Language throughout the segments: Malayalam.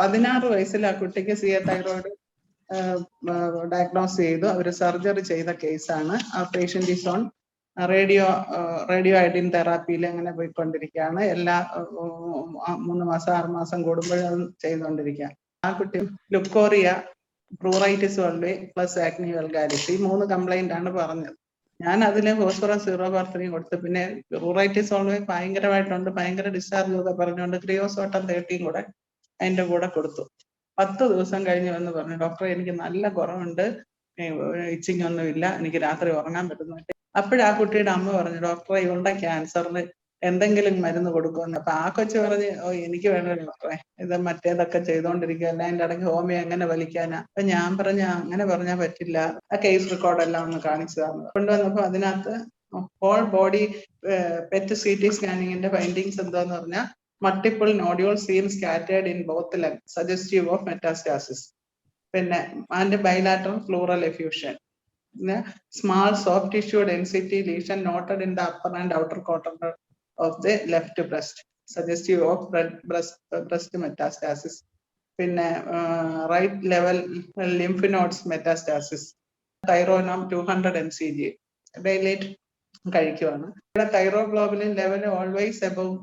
16 വയസ്സിൽ ആ കുട്ടിക്ക് CA തൈറോയിഡ് ഡയഗ്നോസ് ചെയ്തു. അവർ സർജറി ചെയ്ത കേസാണ്. ആ patient is on radio iodine തെറാപ്പിയിൽ അങ്ങനെ പോയിക്കൊണ്ടിരിക്കുകയാണ്. എല്ലാ 3 മാസം 6 മാസം കൂടുമ്പോഴും ചെയ്തുകൊണ്ടിരിക്കുക. ആ കുട്ടി ലുക്കോറിയ, പ്രൂറൈറ്റിസ് വൾവേ പ്ലസ് ആക്നി വൾഗാരിസ്, ഈ 3 കംപ്ലൈന്റ് ആണ് പറഞ്ഞത്. ഞാൻ അതിന് ഫോസ്ഫറസ് 0/3 കൊടുത്തു. പിന്നെ പ്രൂറൈറ്റിസ് വൾവേ ഭയങ്കരമായിട്ടുണ്ട്, ഭയങ്കര ഡിസ്ചാർജ് ഒക്കെ പറഞ്ഞുകൊണ്ട് ക്രിയോസോട്ടം 30 കൂടെ അതിന്റെ കൂടെ കൊടുത്തു. 10 ദിവസം കഴിഞ്ഞ് വന്ന് പറഞ്ഞു, ഡോക്ടറെ എനിക്ക് നല്ല കുറവുണ്ട്, ഇച്ചിങ് ഒന്നുമില്ല, എനിക്ക് രാത്രി ഉറങ്ങാൻ പറ്റുന്നില്ല. അപ്പോഴാ കുട്ടിയുടെ അമ്മ പറഞ്ഞു, ഡോക്ടറെ ഇവളുടെ ക്യാൻസറിന് എന്തെങ്കിലും മരുന്ന് കൊടുക്കുമെന്ന്. അപ്പൊ ആ കൊച്ചു പറഞ്ഞ്, എനിക്ക് വേണമല്ലോ ഡോക്ടറെ, ഇത് മറ്റേതൊക്കെ ചെയ്തോണ്ടിരിക്കുകയല്ല, അതിന്റെ ഇടയ്ക്ക് ഹോമിയോ എങ്ങനെ വലിക്കാനാ. അപ്പൊ ഞാൻ പറഞ്ഞ അങ്ങനെ പറഞ്ഞാൽ പറ്റില്ല, ആ കേസ് റെക്കോർഡ് എല്ലാം ഒന്ന് കാണിച്ചു തന്നു. കൊണ്ടുവന്നപ്പോ അതിനകത്ത് ഹോൾ ബോഡി പെറ്റ് CT സ്കാനിങ്ങിന്റെ ഫൈൻഡിങ്സ് എന്താന്ന് പറഞ്ഞാൽ multiple nodules seen scattered in both legs, suggestive of metastasis. പിന്നെ and bilateral pleural effusion. Small soft tissue density lesion noted in the upper and outer quarter of the left breast, suggestive of breast metastasis. പിന്നെ right level lymph nodes metastasis. Thyronome 200 mcg dilate കഴിക്കുവാണ്. ഇവിടെ തൈറോഗ്ലോബുലിൻ ലെവൽ ഓൾവേസ് എബവ്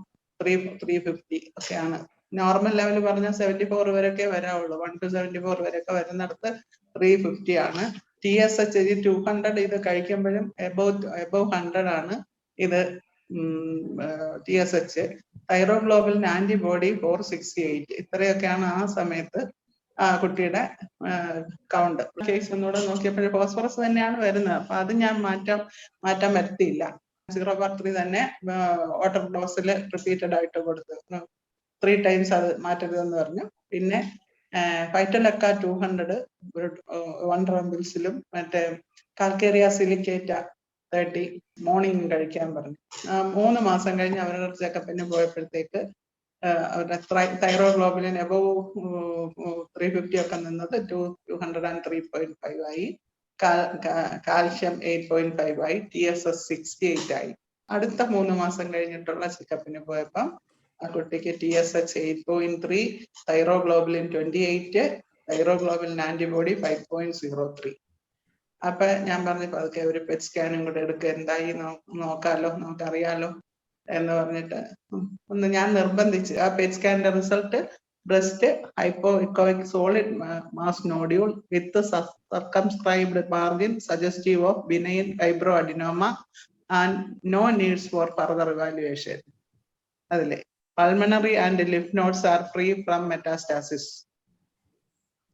350 ഒക്കെയാണ്. നോർമൽ ലെവൽ പറഞ്ഞാൽ 74 വരെയൊക്കെ വരാവുള്ളൂ. 1 to 74 വരെയൊക്കെ വരുന്നിടത്ത് 350 ആണ്. TSH 200 ഇത് കഴിക്കുമ്പോഴും എബവ് 100 ആണ് ഇത് TSH. തൈറോഗ്ലോബുലിൻ ആന്റിബോഡി 468, ഇത്രയൊക്കെയാണ് ആ സമയത്ത് കുട്ടിയുടെ കൗണ്ട്. കേസ് ഒന്നുകൂടെ നോക്കിയപ്പോഴും ഫോസ്ഫറസ് തന്നെയാണ് വരുന്നത്. അപ്പൊ അത് ഞാൻ മാറ്റാൻ വരുത്തിയില്ല. 0/3 തന്നെ വാട്ടർ ഡോസിൽ റിപ്പീറ്റഡ് ആയിട്ട് കൊടുത്തു. 3 times അത് മാറ്റരുതെന്ന് പറഞ്ഞു. പിന്നെ ഫൈറ്റലക്ക 200 1 റംബിൾസിലും മറ്റേ കാൽക്കേറിയ സിലിക്കേറ്റ 30 മോർണിംഗ് കഴിക്കാൻ പറഞ്ഞു. 3 മാസം കഴിഞ്ഞ് അവരുടെ ചെക്കപ്പിന് പോയപ്പോഴത്തേക്ക് അവരുടെ തൈറോഗ്ലോബുലിൻ എബവ് 350 ഒക്കെ നിന്നത് 203.5 ആയി. കാൽഷ്യം 8.5 ആയി. TSS 68 ആയി. അടുത്ത 3 മാസം കഴിഞ്ഞിട്ടുള്ള ചെക്കപ്പിന് പോയപ്പം ആ കുട്ടിക്ക് TSH 8.3, തൈറോഗ്ലോബുലിൻ 28, തൈറോഗ്ലോബുലിൻ ആന്റിബോഡി 5.03. അപ്പൊ ഞാൻ പറഞ്ഞു, പതുക്കെ ഒരു പെറ്റ് സ്കാനും കൂടെ എടുക്കുക, എന്തായി നോക്കാലോ, നമുക്കറിയാലോ എന്ന് പറഞ്ഞിട്ട് ഒന്ന് ഞാൻ നിർബന്ധിച്ച്. ആ പെറ്റ് സ്കാനിന്റെ result breast hypoechoic solid mass nodule with circumscribed margin suggestive of benign fibroadenoma and no needs for further evaluation. അതിലെ pulmonary and lymph nodes are free from metastasis.